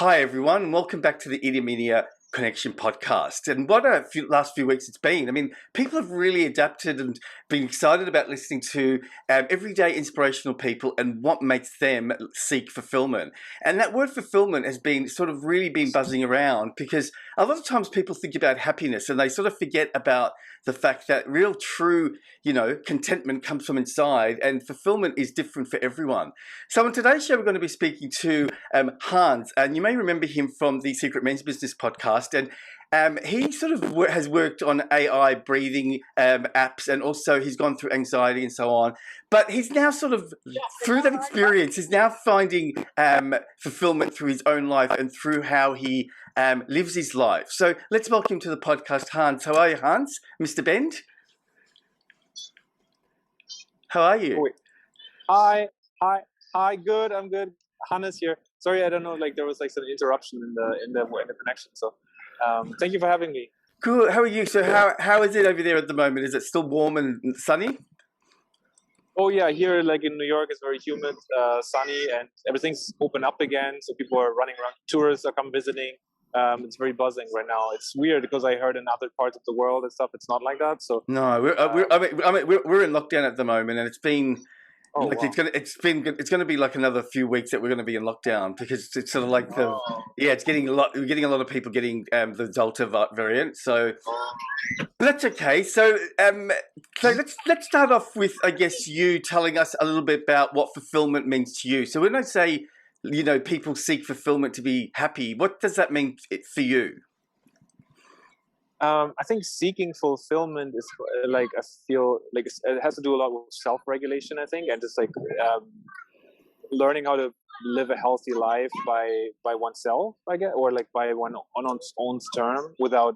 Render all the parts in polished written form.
Hi everyone, and welcome back to the EUDAIMONIA Connection podcast. And what a last few weeks it's been. I mean, people have really adapted and been excited about listening to everyday inspirational people and what makes them seek fulfillment. And that word fulfillment has been sort of really been buzzing around because a lot of times people think about happiness and they sort of forget about the fact that real true, contentment comes from inside, and fulfillment is different for everyone. So on today's show, we're going to be speaking to HANNES, and you may remember him from the Secret Men's Business podcast, and he sort of has worked on AI breathing apps, and also he's gone through anxiety and so on. But he's now sort of, through that experience, he's now finding fulfillment through his own life and through how he lives his life. So let's welcome to the podcast, HANNES. How are you, HANNES? Mr. Bend? How are you? Wait. Hi. Good. I'm good. HANNES here. Sorry, I don't know. There was some interruption in the connection. So, thank you for having me. Cool. How are you? So, how is it over there at the moment? Is it still warm and sunny? Oh yeah, here in New York, it's very humid, sunny, and everything's open up again. So people are running around. Tourists are come visiting. It's very buzzing right now. It's weird because I heard in other parts of the world and stuff, it's not like that. So no, we're in lockdown at the moment, and it's been. Oh, like wow. It's going to be like another few weeks that we're going to be in lockdown because it's sort of like it's getting we're getting a lot of people getting the Delta variant, so that's okay. So let's start off with, I guess, you telling us a little bit about what fulfillment means to you. So when I say people seek fulfillment to be happy, what does that mean for you? I think seeking fulfillment is I feel like it has to do a lot with self-regulation, I think, and just learning how to live a healthy life by oneself, I guess, or by one's own term without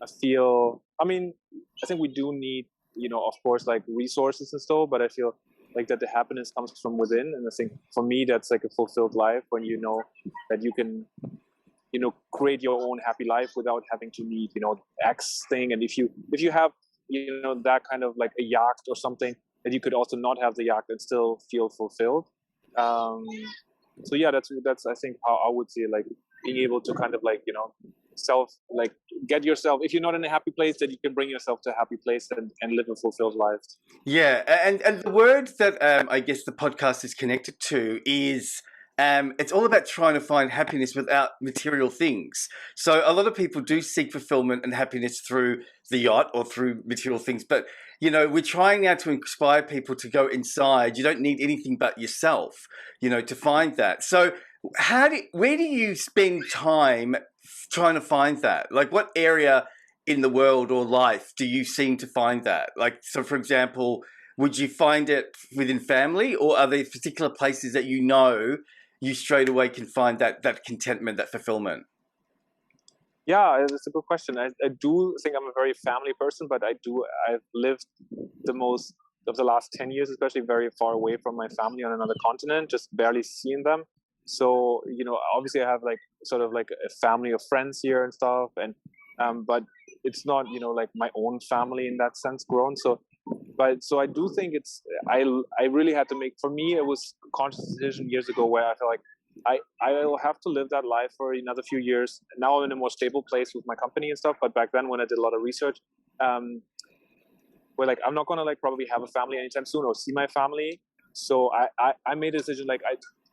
I think we do need, of course, resources and stuff, but I feel like that the happiness comes from within. And I think for me, that's a fulfilled life when you know that you can create your own happy life without having to need, X thing. And if you have, that kind of a yacht or something, that you could also not have the yacht and still feel fulfilled. So yeah, that's I think how I would see it, being able to kind of get yourself, if you're not in a happy place, that you can bring yourself to a happy place and live a fulfilled life. Yeah. And the word that I guess the podcast is connected to is, it's all about trying to find happiness without material things. So a lot of people do seek fulfillment and happiness through the yacht or through material things. But, we're trying now to inspire people to go inside. You don't need anything but yourself, to find that. So where do you spend time trying to find that? What area in the world or life do you seem to find that? So for example, would you find it within family, or are there particular places that you straight away can find that contentment, that fulfillment? Yeah, it's a good question. I do think I'm a very family person, but I've lived the most of the last 10 years, especially very far away from my family on another continent, just barely seeing them. So, obviously I have a family of friends here and stuff, and but it's not, my own family in that sense grown. So I do think I really had to make, for me, it was a conscious decision years ago where I felt like I will have to live that life for another few years. Now I'm in a more stable place with my company and stuff. But back then when I did a lot of research, where I'm not going to probably have a family anytime soon or see my family. So I made a decision,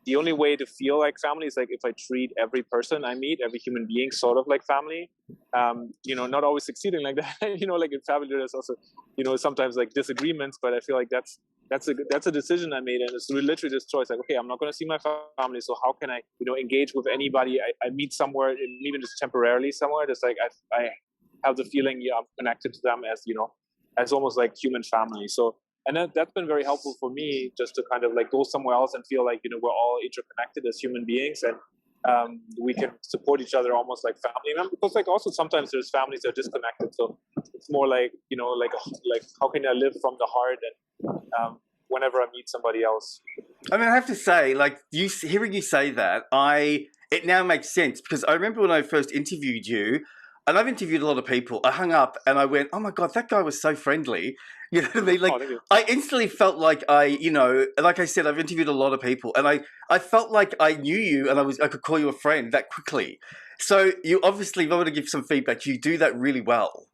the only way to feel like family is if I treat every person I meet, every human being sort of like family. Not always succeeding like that. In family there's also, sometimes disagreements, but I feel like that's a decision I made, and it's literally this choice. Okay, I'm not going to see my family, so how can I, engage with anybody I meet somewhere, even just temporarily somewhere? Just I have the feeling, I'm connected to them as as almost like human family. So. And that's been very helpful for me, just to kind of go somewhere else and feel like, we're all interconnected as human beings, and we can support each other almost like family members. Because also sometimes there's families that are disconnected. So it's more how can I live from the heart and whenever I meet somebody else. I mean, I have to say, hearing you say that, it now makes sense, because I remember when I first interviewed you, and I've interviewed a lot of people. I hung up and I went, oh my God, that guy was so friendly. You know what I mean? Like, I instantly felt like like I said, I've interviewed a lot of people, and I felt like I knew you, and I could call you a friend that quickly. So you obviously, if I want to give some feedback, you do that really well.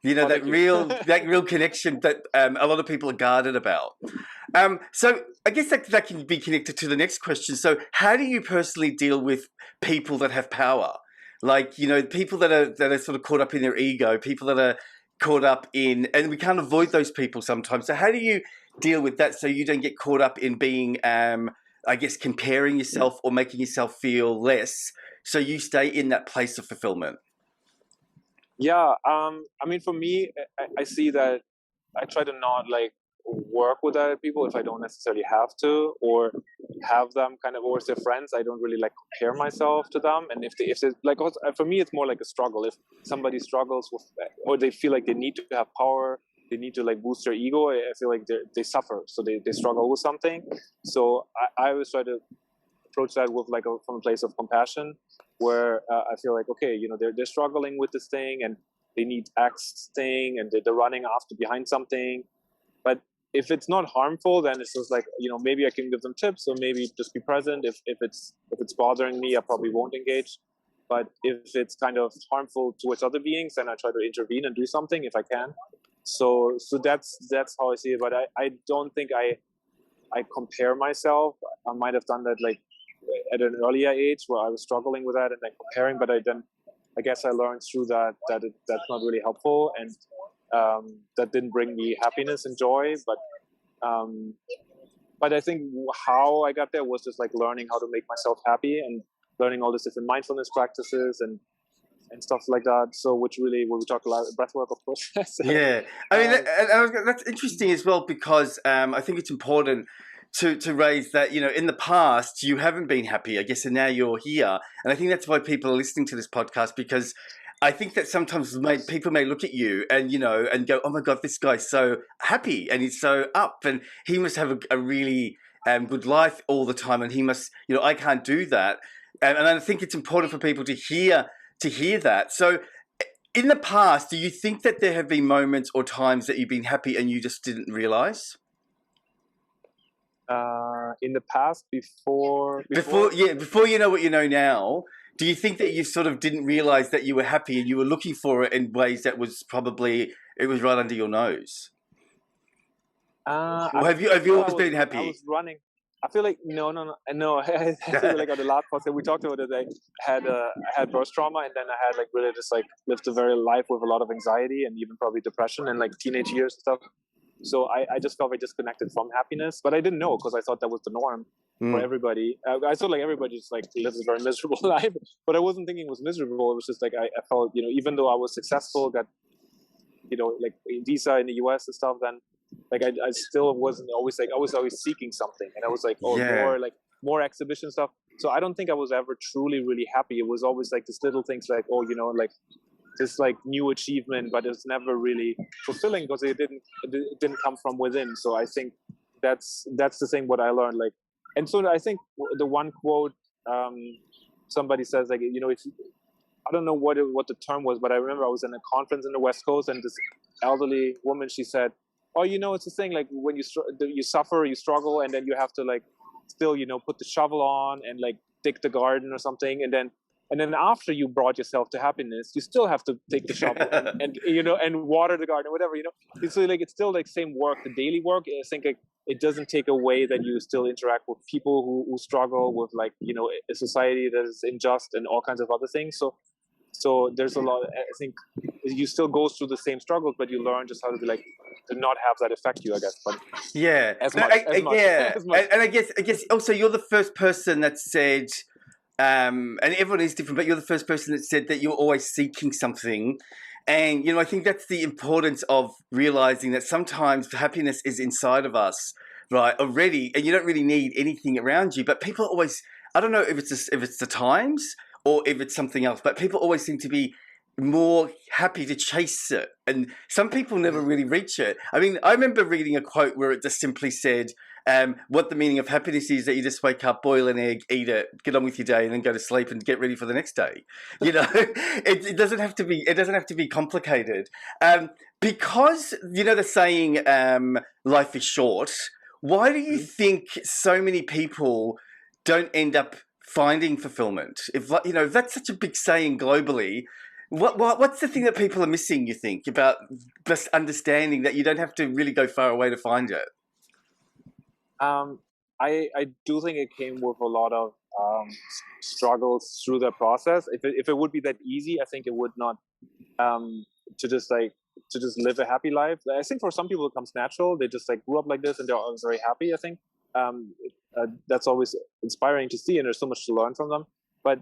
You know, that real connection that a lot of people are guarded about. So I guess that can be connected to the next question. So how do you personally deal with people that have power? Like, you know, people that are sort of caught up in their ego, people that are caught up in, and we can't avoid those people sometimes. So how do you deal with that so you don't get caught up in being, I guess, comparing yourself or making yourself feel less, so you stay in that place of fulfillment? Yeah, I mean, for me, I see that I try to not like work with other people if I don't necessarily have to, or have them kind of, or if they're friends, I don't really like compare myself to them. And if they like, also, for me, it's more like a struggle. If somebody struggles with, or they feel like they need to have power, they need to like boost their ego, I feel like they suffer, so they struggle with something. So I always try to approach that with like from a place of compassion, where I feel like, okay, you know, they're struggling with this thing and they need X thing, and they're running after behind something. But if it's not harmful, then it's just like, you know, maybe I can give them tips, or maybe just be present. If it's bothering me, I probably won't engage. But if it's kind of harmful towards other beings, then I try to intervene and do something if I can. So that's how I see it. But I don't think I compare myself. I might have done that like at an earlier age where I was struggling with that and then comparing, but I guess I learned through that's not really helpful, and that didn't bring me happiness and joy. But I think how I got there was just like learning how to make myself happy, and learning all these different mindfulness practices and stuff like that. So which really, when we talk a lot breathwork, of course. So, yeah, I mean, that's interesting as well, because I think it's important to raise that, you know, in the past you haven't been happy, I guess, and now you're here. And I think that's why people are listening to this podcast, because I think that sometimes people may look at you and, you know, and go, oh my God, this guy's so happy and he's so up and he must have a really good life all the time, and he must, you know, I can't do that. And I think it's important for people to hear that. So in the past, do you think that there have been moments or times that you've been happy and you just didn't realize? In the past, before you know what you know now, do you think that you sort of didn't realize that you were happy and you were looking for it in ways that was probably, it was right under your nose? Or have you always been happy? I was running. I feel like no. I feel like on the last podcast we talked about it, I had birth trauma, and then I had like really just like lived a very life with a lot of anxiety and even probably depression and like teenage years and stuff. So I just felt very disconnected from happiness, but I didn't know, because I thought that was the norm for everybody. I thought like everybody just like lives a very miserable life, but I wasn't thinking it was miserable. It was just like I felt, you know, even though I was successful, got, you know, like visa in the US and stuff, then like I still wasn't always like, I was always seeking something, and I was like, more exhibition stuff. So I don't think I was ever truly really happy. It was always like these little things like, oh, you know, like this like new achievement, but it's never really fulfilling because it didn't come from within. So I think that's the thing what I learned. Like, and so I think the one quote somebody says, like, you know, if I don't know what the term was, but I remember I was in a conference in the West Coast, and this elderly woman, she said, oh, you know, it's the thing, like when you suffer, you struggle, and then you have to like still, you know, put the shovel on and like dig the garden or something, and then after you brought yourself to happiness, you still have to take the shovel and you know, and water the garden or whatever, you know. So like it's still like same work, the daily work. I think like it doesn't take away that you still interact with people who struggle with, like, you know, a society that is unjust and all kinds of other things. So there's a lot. I think you still go through the same struggles, but you learn just how to be like, to not have that affect you, I guess. But yeah, as much. And I guess also you're the first person that said, and everyone is different, but you're the first person that said that you're always seeking something. And, you know, I think that's the importance of realizing that sometimes happiness is inside of us, right, already, and you don't really need anything around you. But people always, I don't know if it's the times or if it's something else, but people always seem to be more happy to chase it, and some people never really reach it. I mean, I remember reading a quote where it just simply said, what the meaning of happiness is, that you just wake up, boil an egg, eat it, get on with your day, and then go to sleep and get ready for the next day. It doesn't have to be. It doesn't have to be complicated. Because the saying, "Life is short." Why do you think so many people don't end up finding fulfillment? If that's such a big saying globally. What's the thing that people are missing, you think, about just understanding that you don't have to really go far away to find it? I do think it came with a lot of struggles through the process. If it would be that easy, I think it would not to just live a happy life. I think for some people it comes natural. They just grew up like this and they're always very happy. I think that's always inspiring to see, and there's so much to learn from them. But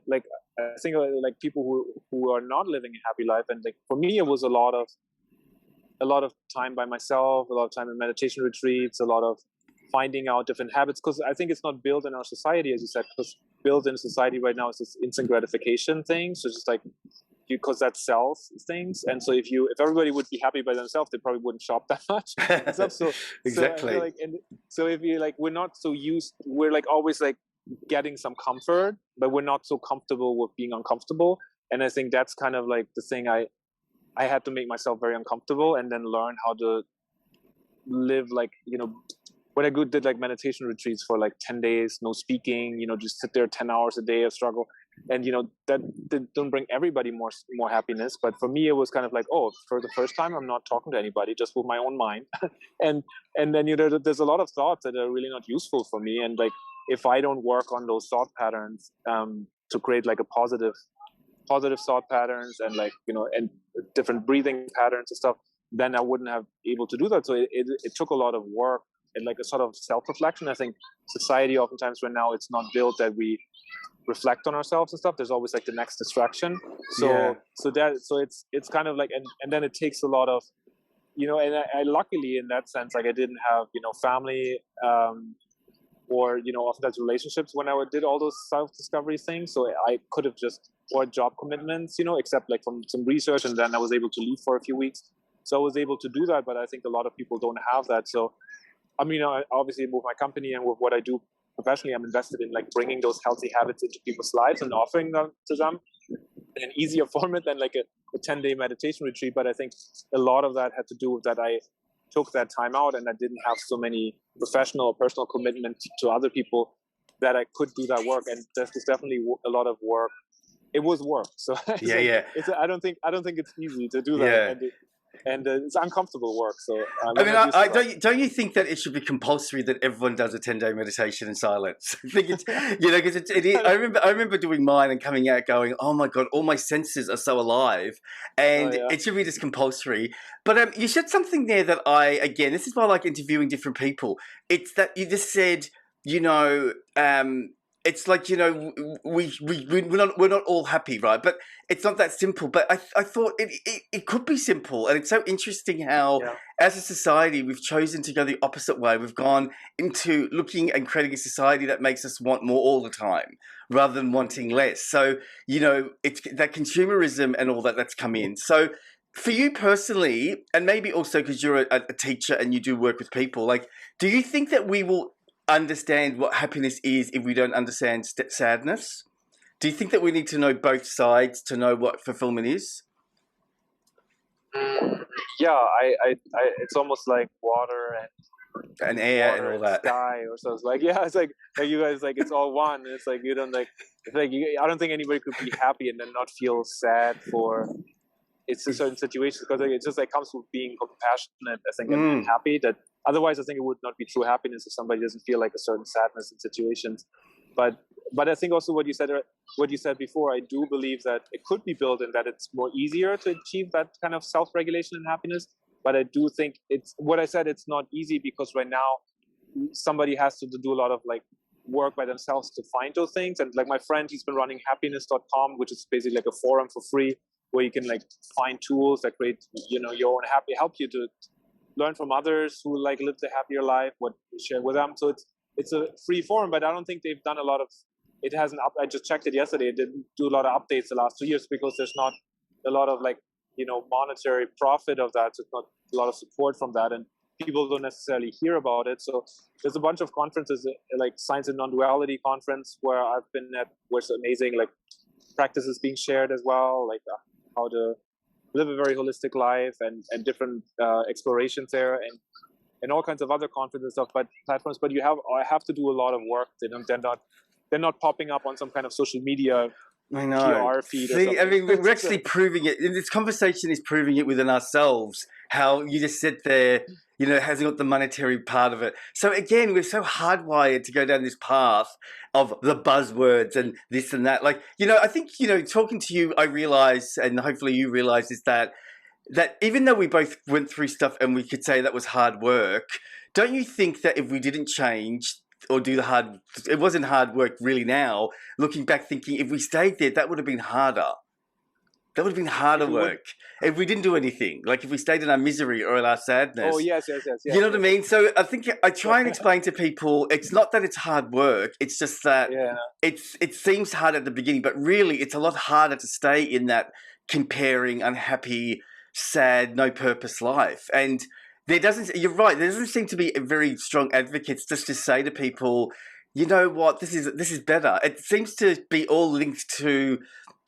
I think people who are not living a happy life, and for me it was a lot of time by myself, a lot of time in meditation retreats, a lot of finding out different habits, because I think it's not built in our society, as you said, because built in society right now is this instant gratification thing. So just because that sells things, and so if everybody would be happy by themselves, they probably wouldn't shop that much. So Exactly. so if you we're not so used, we're always getting some comfort, but we're not so comfortable with being uncomfortable. And I think that's kind of the thing I had to make myself very uncomfortable, and then learn how to live when I did meditation retreats for 10 days, no speaking, just sit there 10 hours a day of struggle. And that don't bring everybody more happiness, but for me it was kind of for the first time I'm not talking to anybody, just with my own mind. and then there's a lot of thoughts that are really not useful for me, and if I don't work on those thought patterns to create a positive thought patterns, and and different breathing patterns and stuff, then I wouldn't have able to do that. So it took a lot of work and a sort of self-reflection. I think society oftentimes right now, it's not built that we reflect on ourselves and stuff. There's always the next distraction. So it's kind of and then it takes a lot of and I luckily in that sense, I didn't have family or oftentimes relationships when I did all those self-discovery things. So I could have or job commitments, except from some research, and then I was able to leave for a few weeks. So I was able to do that, but I think a lot of people don't have that. So I mean, obviously with my company and with what I do professionally, I'm invested in bringing those healthy habits into people's lives and offering them to them in an easier format than a 10-day meditation retreat. But I think a lot of that had to do with that I took that time out, and I didn't have so many professional or personal commitments to other people that I could do that work. And there's definitely a lot of work. It was work. So I don't think it's easy to do that. And it's uncomfortable work. So don't you think that it should be compulsory that everyone does a 10-day meditation in silence? I think it's because I remember doing mine and coming out going, oh my god, all my senses are so alive, and it should be just compulsory. But you said something there that this is why I like interviewing different people. It's that you just said it's we're not all happy, right? But it's not that simple. But I thought it could be simple, and it's so interesting how as a society we've chosen to go the opposite way. We've gone into looking and creating a society that makes us want more all the time rather than wanting less. So it's that consumerism and all that's come in. So for you personally, and maybe also because you're a teacher and you do work with people, do you think that we will understand what happiness is if we don't understand sadness? Do you think that we need to know both sides to know what fulfillment is? Yeah, I it's almost like water and air and all that, sky, or so. It's like you guys it's all one. It's you don't I don't think anybody could be happy and then not feel sad for it's a certain situation, because it just comes with being compassionate, I think, and happy. That otherwise, I think it would not be true happiness if somebody doesn't feel a certain sadness in situations. But I think also what you said before, I do believe that it could be built in, that it's more easier to achieve that kind of self-regulation and happiness. But I do think it's what I said. It's not easy because right now somebody has to do a lot of work by themselves to find those things. And my friend, he's been running happiness.com, which is basically a forum for free, where you can find tools that create your own help you to learn from others who lived a happier life, what you share with them. So it's a free forum, but I don't think they've done a lot of it. Hasn't I just checked it yesterday. It didn't do a lot of updates the last 2 years because there's not a lot of monetary profit of that. So it's not a lot of support from that, and people don't necessarily hear about it. So there's a bunch of conferences like Science and Non-Duality conference where I've been at, where it's amazing, like practices being shared as well, like how to live a very holistic life and different explorations there, and all kinds of other conferences and stuff, but platforms. But I have to do a lot of work. They're not popping up on some kind of social media I know. PR feed or See, something. I mean, we're actually proving it. This conversation is proving it within ourselves. How you just sit there, you know, hasn't got the monetary part of it. So again, we're so hardwired to go down this path of the buzzwords and this and that. Like, you know, I think, you know, talking to you, I realize, and hopefully you realize, is that even though we both went through stuff and we could say that was hard work, don't you think that if we didn't change or do the hard, it wasn't hard work really now, looking back thinking if we stayed there, that would have been harder. That would have been harder work if we didn't do anything. Like if we stayed in our misery or in our sadness. Oh, yes. You know what I mean? So I think I try and explain to people, it's not that it's hard work. It's just that it seems hard at the beginning, but really it's a lot harder to stay in that comparing, unhappy, sad, no purpose life. And you're right, there doesn't seem to be very strong advocates just to say to people, you know what, this is better. It seems to be all linked to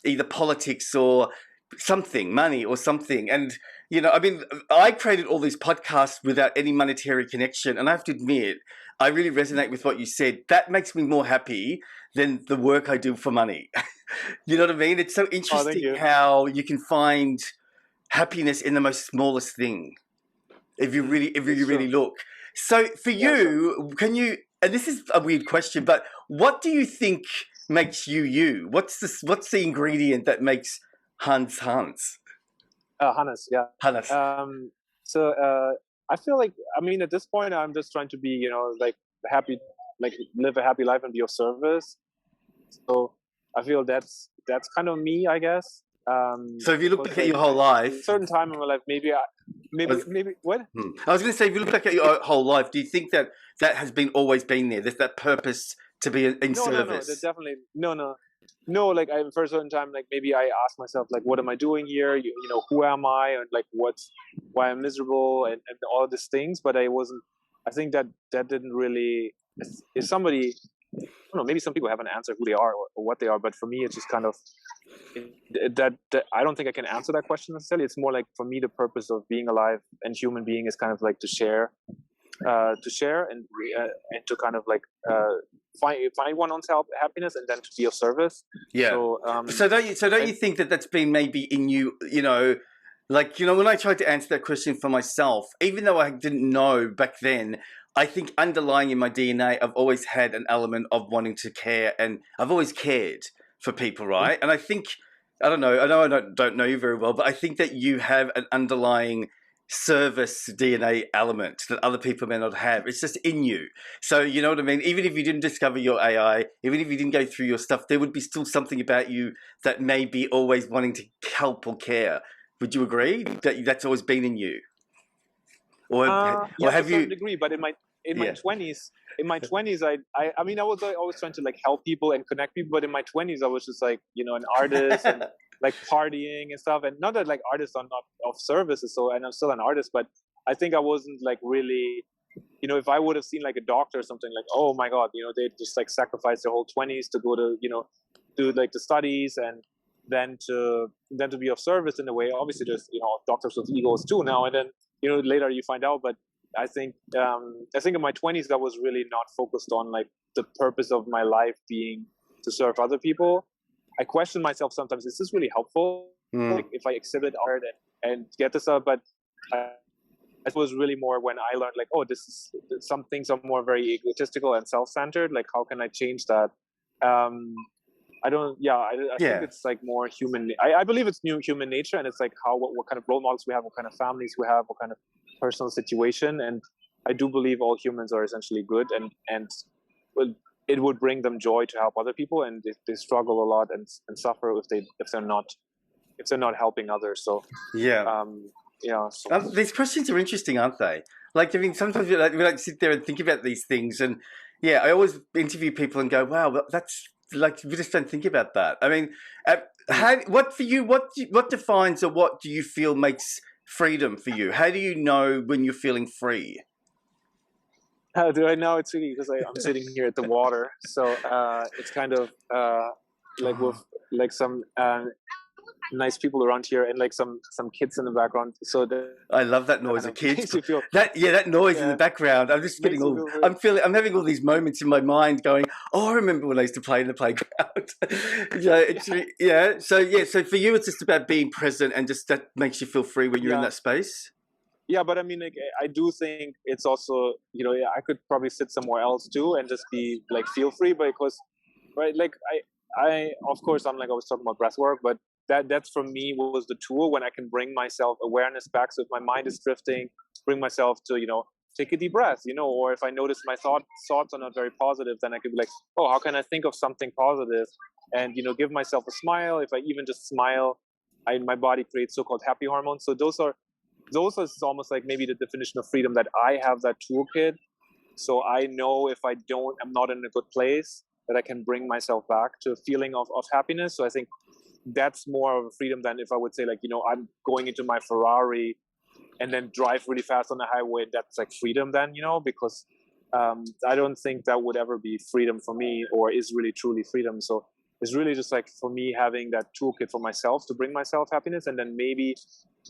either politics or something, money or something. And, you know, I mean, I created all these podcasts without any monetary connection. And I have to admit, I really resonate with what you said. That makes me more happy than the work I do for money. You know what I mean? It's so interesting how you can find happiness in the most smallest thing. If you really look. So for you, can you, and this is a weird question, but what do you think makes you? What's the ingredient that makes Hans? Hannes, yeah. Hannes. So I feel like, I mean, at this point, I'm just trying to be, you know, like happy, like live a happy life and be of service. So I feel that's kind of me, I guess. So if you look back at your whole life, a certain time in my life, maybe what? I was going to say, if you look back at your whole life, do you think that has been always been there? There's that purpose to be in service. No, definitely no. Like for a certain time, like maybe I ask myself, like, what am I doing here? You know, who am I? And like, why I'm miserable and all of these things. But I wasn't. I think that didn't really. If somebody, I don't know, maybe some people have an answer who they are or what they are, but for me, it's just kind of that I don't think I can answer that question necessarily. It's more like, for me, the purpose of being alive and human being is kind of like to share and to kind of like find one's happiness and then to be of service. Yeah. So don't you think that that's been maybe in you? You know, like, you know, when I tried to answer that question for myself, even though I didn't know back then, I think underlying in my DNA, I've always had an element of wanting to care, and I've always cared for people, right? And I think, I know I don't know you very well, but I think that you have an underlying service DNA element that other people may not have. It's just in you. So, you know what I mean? Even if you didn't discover your AI, even if you didn't go through your stuff, there would be still something about you that may be always wanting to help or care. Would you agree that that's always been in you? Or have you? To a certain degree, but in my 20s, I mean, I was always trying to like help people and connect people, but in my 20s, I was just like, you know, an artist and like partying and stuff. And not that like artists are not of services, so, and I'm still an artist, but I think I wasn't like really, you know, if I would have seen like a doctor or something, like, oh my God, you know, they just like sacrifice their whole 20s to go to, you know, do like the studies and then to be of service in a way. Obviously there's, you know, doctors with egos too now and then, you know, later you find out, but I think in my 20s, I was really not focused on like the purpose of my life being to serve other people. I question myself sometimes, is this really helpful? Like if I exhibit art and get this up, but it was really more when I learned like, oh, some things are more very egotistical and self-centered. Like, how can I change that? I think it's like more human. I believe it's new human nature, and it's like what kind of role models we have, what kind of families we have, what kind of personal situation. And I do believe all humans are essentially good, and it would bring them joy to help other people, and they struggle a lot and suffer if they're not helping others. So these questions are interesting, aren't they? Like, I mean, sometimes we like sit there and think about these things, and I always interview people and go, wow, that's like, we just don't think about that. I mean, what for you? What defines, or what do you feel makes freedom for you? How do you know when you're feeling free? How do I know it's tricky? Because I'm sitting here at the water, so it's kind of like with like some nice people around here and like some kids in the background. So I love that noise of kids. makes you feel That noise in the background. I'm just getting all. I'm having all these moments in my mind going. Oh, I remember when I used to play in the playground. So for you, it's just about being present, and just that makes you feel free when you're in that space. Yeah, but I mean, like, I do think it's also, I could probably sit somewhere else too and just be like feel free, because, right, like I of course I'm like I was talking about breath work, but that's for me was the tool when I can bring myself awareness back. So if my mind is drifting, bring myself to take a deep breath, or if I notice my thoughts are not very positive, then I could be like, oh, how can I think of something positive, and give myself a smile. If I even just smile, my body creates so-called happy hormones. So those is almost like maybe the definition of freedom, that I have that toolkit. So I know if I'm not in a good place, that I can bring myself back to a feeling of happiness. So I think that's more of a freedom than if I would say, like, I'm going into my Ferrari and then drive really fast on the highway. That's like freedom then, because I don't think that would ever be freedom for me, or is really truly freedom. So it's really just like for me having that toolkit for myself to bring myself happiness, and then maybe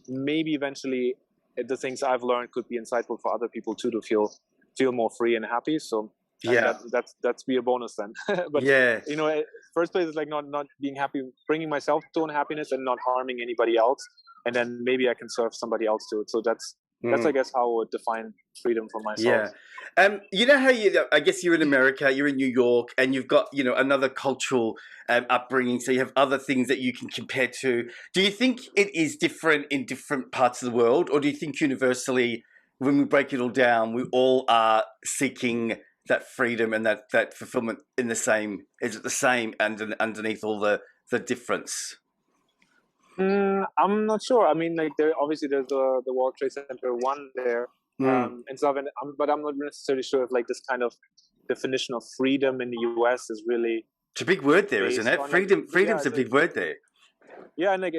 eventually the things I've learned could be insightful for other people too, to feel more free and happy. So that's be a bonus then. But first place is like not being happy, bringing myself to unhappiness and not harming anybody else, and then maybe I can serve somebody else too. So that's I guess how I would define freedom for myself. You know how I guess you're in America, you're in New York, and you've got another cultural upbringing, so you have other things that you can compare to. Do you think it is different in different parts of the world, or do you think universally, when we break it all down, we all are seeking that freedom and that fulfillment in the same? Is it the same underneath all the difference? I'm not sure. I mean, like, there's the World Trade Center one there, and stuff, but I'm not necessarily sure if like this kind of definition of freedom in the US is really. It's a big word there, isn't it? Freedom's a big word there. Yeah, and like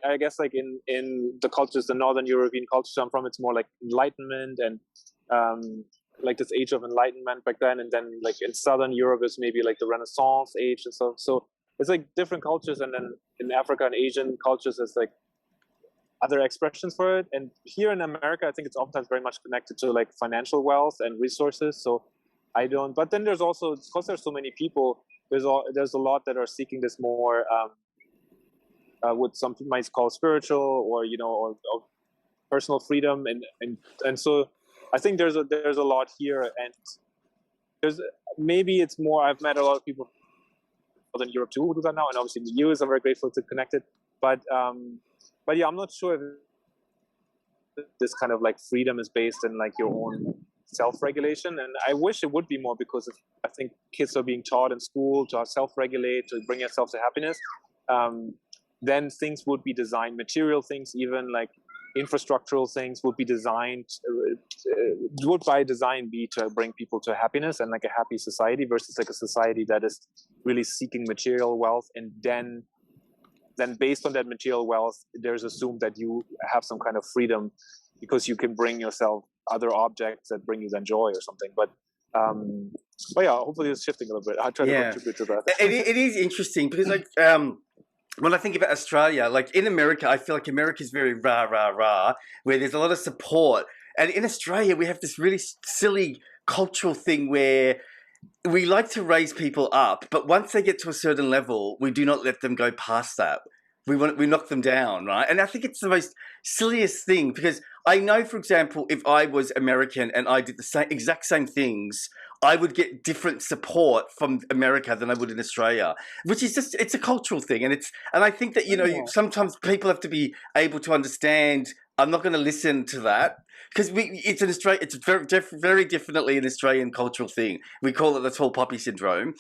I guess like in the cultures, the Northern European cultures I'm from, it's more like Enlightenment and like this age of Enlightenment back then, and then like in Southern Europe is maybe like the Renaissance age and stuff. So it's like different cultures, and then in Africa and Asian cultures, it's like other expressions for it. And here in America, I think it's oftentimes very much connected to like financial wealth and resources. So I don't. But then there's also, because there's so many people, there's a lot that are seeking this more, what some people might call spiritual, or or personal freedom, and so I think there's a lot here, and there's maybe it's more. I've met a lot of people in Europe too who do that now, and obviously in the US, I'm very grateful to connect it. But yeah, I'm not sure if this kind of like freedom is based in like your own self-regulation, and I wish it would be more, because I think kids are being taught in school to self-regulate, to bring yourself to happiness. Then things would be designed, material things, even like infrastructural things would be designed, would by design be to bring people to happiness and like a happy society, versus like a society that is really seeking material wealth, and then based on that material wealth, there's assumed that you have some kind of freedom because you can bring yourself other objects that bring you then joy or something. But yeah, hopefully it's shifting a little bit. I'll try to contribute to that. It is interesting because like when I think about Australia, like in America, I feel like America is very rah, rah, rah, where there's a lot of support. And in Australia, we have this really silly cultural thing where we like to raise people up, but once they get to a certain level, we do not let them go past that. We knock them down, right? And I think it's the most silliest thing, because I know, for example, if I was American and I did the exact same things, I would get different support from America than I would in Australia, which is just, it's a cultural thing. And I think that, sometimes people have to be able to understand, I'm not going to listen to that, because it's very definitely an Australian cultural thing. We call it the tall poppy syndrome.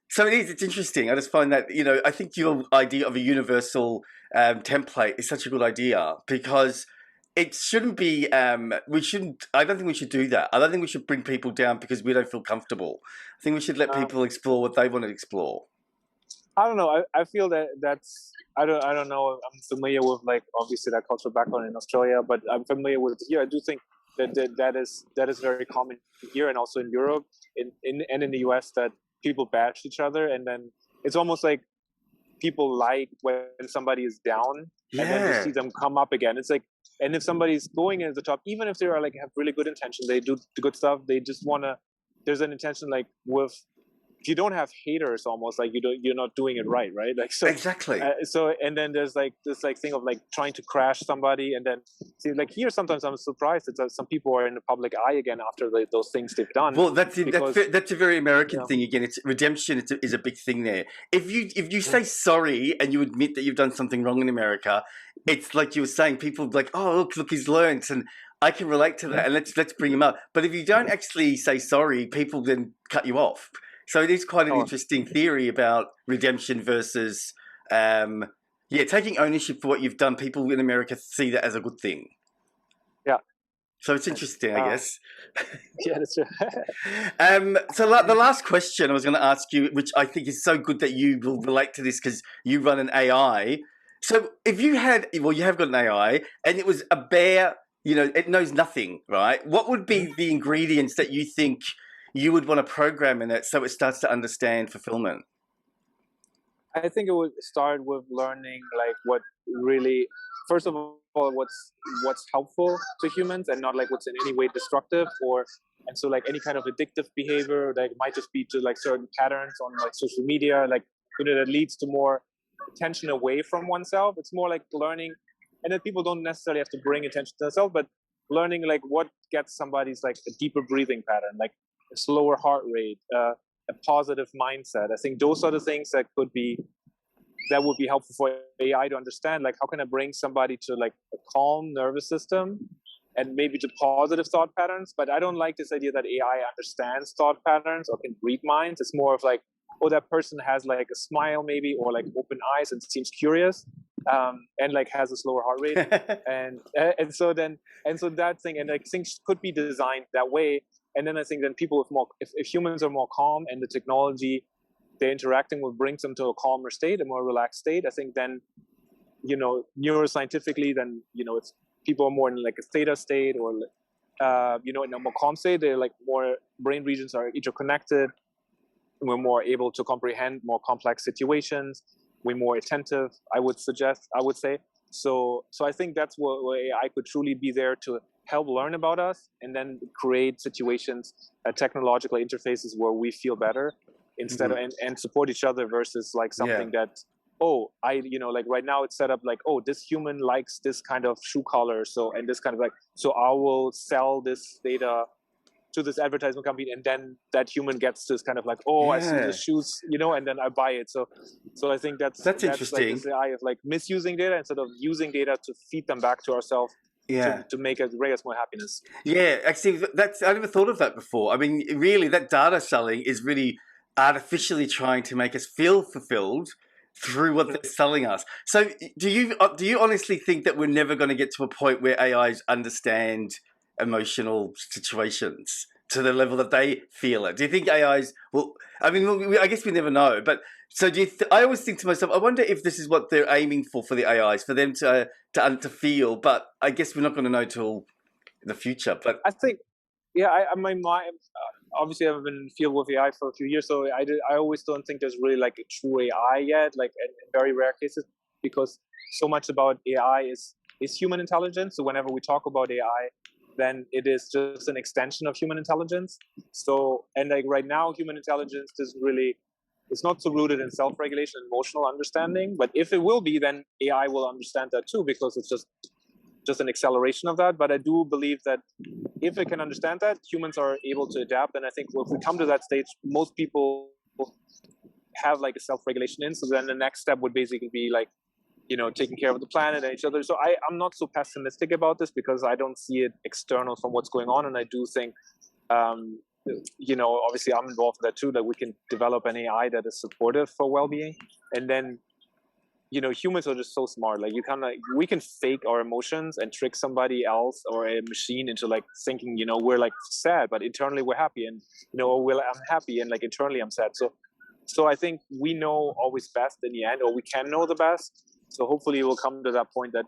So it's interesting. I just find that, I think your idea of a universal template is such a good idea, because it shouldn't be, I don't think we should do that. I don't think we should bring people down because we don't feel comfortable. I think we should let people explore what they want to explore. I don't know. I feel that that's I don't know. I'm familiar with like obviously that cultural background in Australia, but I'm familiar with here. I do think that is very common here and also in Europe and in the US that people bash each other, and then it's almost like people like when somebody is down and then to see Yeah, them come up again. It's like, and if somebody's going at the top, even if they are like have really good intention, they do the good stuff. They just wanna. There's an intention like with if you don't have haters, almost like you're not doing it right, like so. exactly. So and then there's like this like thing of like trying to crash somebody, and then see like here sometimes I'm surprised that some people are in the public eye again after those things they've done Well, because that's a very you American know thing again. It's redemption is a big thing there. If you yeah, say sorry and you admit that you've done something wrong in America, it's like you were saying. People like, oh look, he's learnt, and I can relate to that, and let's bring him up. But if you don't actually say sorry, people then cut you off. So it is quite an oh interesting theory about redemption versus, yeah, taking ownership for what you've done. People in America see that as a good thing. yeah So it's nice. interesting, I guess. Yeah, that's true. The last question I was going to ask you, which I think is so good that you will relate to this because you run an AI. So if you had, well, you have got an AI, and it was a bear, it knows nothing, right? What would Mhm. be the ingredients that you think you would want to program in it so it starts to understand fulfillment? I think it would start with learning like what really, first of all, what's helpful to humans and not like what's in any way destructive or and so like any kind of addictive behavior that might just be to like certain patterns on like social media, like that leads to more attention away from oneself. It's more like learning, and then people don't necessarily have to bring attention to themselves, but learning like what gets somebody's like a deeper breathing pattern, like a slower heart rate, a positive mindset. I think those are the things that would be helpful for AI to understand. Like, how can I bring somebody to like a calm nervous system and maybe to positive thought patterns? But I don't like this idea that AI understands thought patterns or can read minds. It's more of like, oh, that person has like a smile maybe or like open eyes and seems curious, and like has a slower heart rate. And so that thing and like things could be designed that way. And then I think then people with more, if humans are more calm and the technology they're interacting with brings them to a calmer state, a more relaxed state, I think then, neuroscientifically, then, if people are more in like a theta state or, in a more calm state, they're like more brain regions are interconnected. And we're more able to comprehend more complex situations. We're more attentive, I would say. So I think that's where AI could truly be there to help learn about us and then create situations, technological interfaces where we feel better instead of and support each other versus like Yeah. something that like right now it's set up like, oh, this human likes this kind of shoe color, so and this kind of like, so I will sell this data to this advertisement company, and then that human gets this kind of like, oh, I see the Yeah. shoes, and then I buy it. So I think That's that's like interesting. this AI of like misusing data instead of using data to feed them back to ourselves Yeah. to make us bring us more happiness. Yeah, actually, I never thought of that before. I mean, really, that data selling is really artificially trying to make us feel fulfilled through what they're selling us. So, do you honestly think that we're never going to get to a point where AIs understand emotional situations to the level that they feel it? Do you think AIs will? I mean, I guess we never know. But so, I always think to myself, I wonder if this is what they're aiming for the AIs, for them to feel. But I guess we're not going to know till the future. But I think, yeah, my mind. Obviously, I've been in the field with AI for a few years, so I always don't think there's really like a true AI yet, like in very rare cases, because so much about AI is human intelligence. So whenever we talk about AI, then it is just an extension of human intelligence. So and like right now, human intelligence is really it's not so rooted in self-regulation and emotional understanding. But if it will be, then AI will understand that too, because it's just an acceleration of that. But I do believe that if it can understand that, humans are able to adapt. And I think if we come to that stage, most people have like a self-regulation in. So then the next step would basically be like, taking care of the planet and each other. So I'm not so pessimistic about this because I don't see it external from what's going on. And I do think, obviously I'm involved in that too, that we can develop an AI that is supportive for well-being. And then humans are just so smart. Like we can fake our emotions and trick somebody else or a machine into like thinking, we're like sad, but internally we're happy, and or I'm happy and like internally I'm sad. So So I think we know always best in the end, or we can know the best. So hopefully we'll come to that point that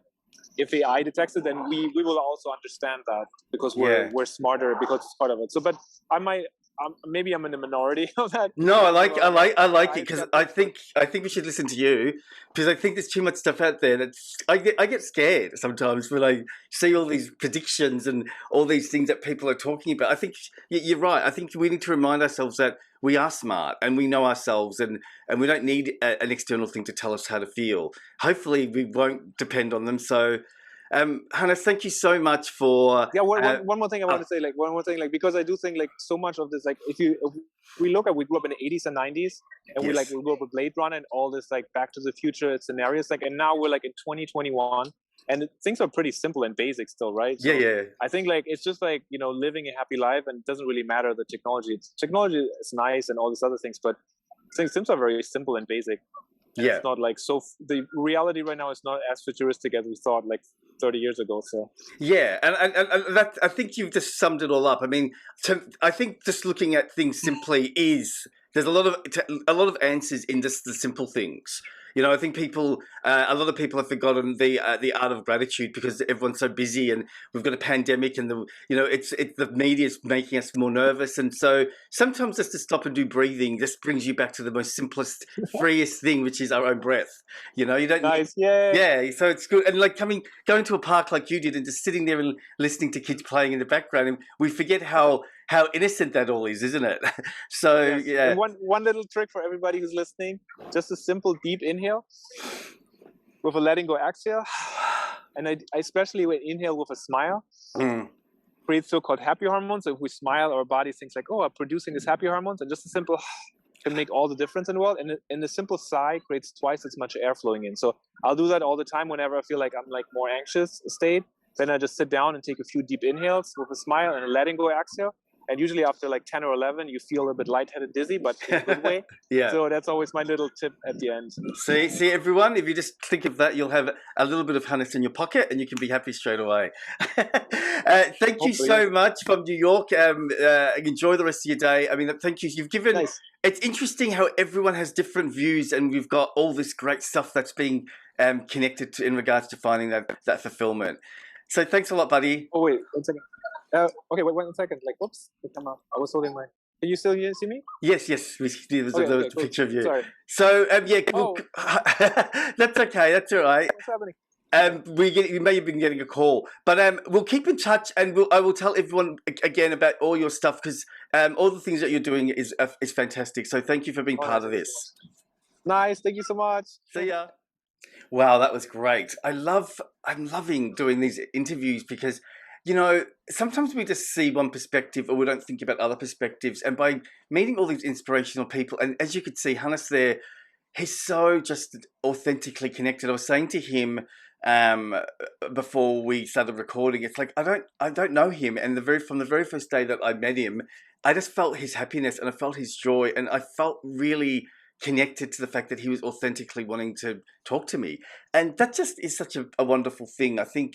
if AI detects it, then we will also understand that because we're smarter because it's part of it. So, but maybe I'm in the minority of that. No, I like it because I think we should listen to you because I think there's too much stuff out there that's I get scared sometimes when I see all these predictions and all these things that people are talking about. I think you're right. I think we need to remind ourselves that we are smart and we know ourselves and we don't need an external thing to tell us how to feel. Hopefully, we won't depend on them. So. Hannes, thank you so much for. Yeah, one more thing I want to say, because I do think so much of this, if we look at, we grew up in the 80s and 90s, and we grew up with Blade Runner and all this Back to the Future scenarios, and now we're in 2021, and things are pretty simple and basic still, right? So yeah. I think it's just living a happy life, and it doesn't really matter the technology. Technology is nice and all these other things, but things are very simple and basic. And it's not so. The reality right now is not as futuristic as we thought 30 years ago. So yeah, and that, I think you've just summed it all up. I mean, I think just looking at things simply there's a lot of answers in just the simple things. I think a lot of people have forgotten the art of gratitude because everyone's so busy and we've got a pandemic and the media is making us more nervous. And so sometimes just to stop and do breathing just brings you back to the most simplest, freest thing, which is our own breath. You don't. Nice, yeah. So it's good. And going to a park like you did and just sitting there and listening to kids playing in the background, and we forget how innocent that all is, isn't it? So yes. Yeah. And one little trick for everybody who's listening: just a simple deep inhale with a letting go exhale, and I especially would inhale with a smile. Creates so-called happy hormones. So if we smile, our body thinks oh, I'm producing these happy hormones, and just a simple can make all the difference in the world. And the simple sigh creates twice as much air flowing in. So I'll do that all the time whenever I feel I'm more anxious state. Then I just sit down and take a few deep inhales with a smile and a letting go exhale. And usually after 10 or 11, you feel a bit lightheaded, dizzy, but in a good way. Yeah. So that's always my little tip at the end. See, everyone, if you just think of that, you'll have a little bit of Hannes in your pocket and you can be happy straight away. Thank you so much from New York. Enjoy the rest of your day. I mean, thank you. You've given... Nice. It's interesting how everyone has different views and we've got all this great stuff that's being connected to in regards to finding that fulfillment. So thanks a lot, buddy. Oh, wait, 1 second. Okay, wait 1 second. Whoops, I was holding my... Can you still see me? Yes. We see the picture of you. Sorry. So that's okay. That's all right. What's happening? We may have been getting a call, but we'll keep in touch, and I will tell everyone again about all your stuff because all the things that you're doing is fantastic. So thank you for being part of this. Nice. Thank you so much. See ya. Wow, that was great. I'm loving doing these interviews because, sometimes we just see one perspective or we don't think about other perspectives. And by meeting all these inspirational people, and as you could see, Hannes there, he's so just authentically connected. I was saying to him before we started recording, it's I don't know him. And from the very first day that I met him, I just felt his happiness and I felt his joy. And I felt really connected to the fact that he was authentically wanting to talk to me. And that just is such a wonderful thing. I think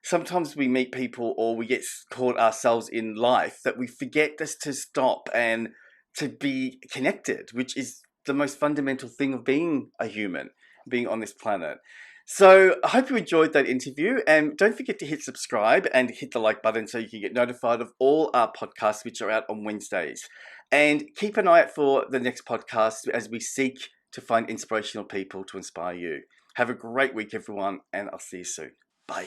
sometimes we meet people or we get caught ourselves in life that we forget just to stop and to be connected, which is the most fundamental thing of being a human, being on this planet. So I hope you enjoyed that interview, and don't forget to hit subscribe and hit the like button so you can get notified of all our podcasts, which are out on Wednesdays. And keep an eye out for the next podcast as we seek to find inspirational people to inspire you. Have a great week, everyone, and I'll see you soon. Bye.